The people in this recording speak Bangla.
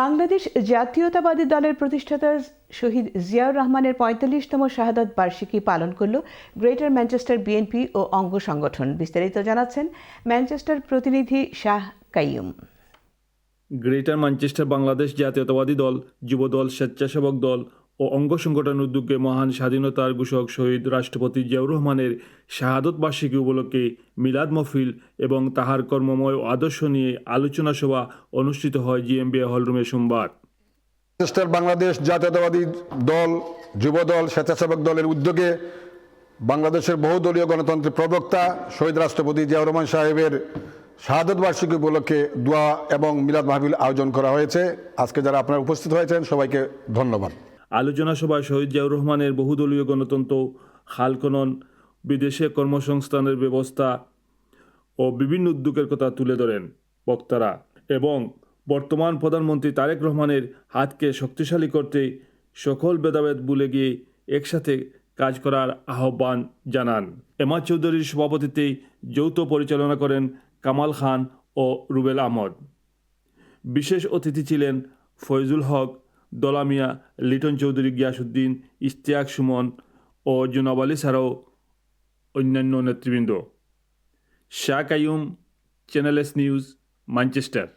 বাংলাদেশ জাতীয়তাবাদী দলের প্রতিষ্ঠাতা শহীদ জিয়াউর রহমানের ৪৫তম শাহাদাত বার্ষিকী পালন করল গ্রেটার ম্যানচেস্টার বিএনপি ও অঙ্গ সংগঠন। বিস্তারিত জানাচ্ছেন ম্যানচেস্টার প্রতিনিধি শাহ কাইয়ুম। গ্রেটার ম্যানচেস্টার বাংলাদেশ জাতীয়তাবাদী দল, যুবদল, স্বেচ্ছাসেবক দল ও অঙ্গ সংগঠনের উদ্যোগে মহান স্বাধীনতার ঘোষক শহীদ রাষ্ট্রপতি জিয়াউর রহমানের শাহাদত বার্ষিকী উপলক্ষে মিলাদ মাহফিল এবং তাহার কর্মময় আদর্শ নিয়ে আলোচনা সভা অনুষ্ঠিত হয় জিএমবিএ হলরুমে সোমবার। ম্যানচেস্টার বাংলাদেশ জাতীয়তাবাদী দল, যুবদল, স্বেচ্ছাসেবক দলের উদ্যোগে বাংলাদেশের বহুদলীয় গণতন্ত্রের প্রবক্তা শহীদ রাষ্ট্রপতি জিয়াউর রহমান সাহেবের শাহাদত বার্ষিকী উপলক্ষে দোয়া এবং মিলাদ মাহফিল আয়োজন করা হয়েছে। আজকে যারা আপনারা উপস্থিত হয়েছেন সবাইকে ধন্যবাদ। আলোচনা সভায় শহীদ জিয়াউর রহমানের বহুদলীয় গণতন্ত্র, খাল খনন, বিদেশে কর্মসংস্থানের ব্যবস্থা ও বিভিন্ন উদ্যোগের কথা তুলে ধরেন বক্তারা এবং বর্তমান প্রধানমন্ত্রী তারেক রহমানের হাতকে শক্তিশালী করতে সকল ভেদাভেদ ভুলে গিয়ে একসাথে কাজ করার আহ্বান জানান। এমা চৌধুরীর সভাপতিত্বে যৌথ পরিচালনা করেন কামাল খান ও রুবেল আহমদ। বিশেষ অতিথি ছিলেন ফয়জুল হক, দলা মিয়া, লিটন চৌধুরী, গিয়াসউদ্দিন, ইশতিয়াক সুমন ও জনাব আলী ছাড়াও অন্যান্য নেতৃবৃন্দ। Shah Qayyum, channel S news, Manchester.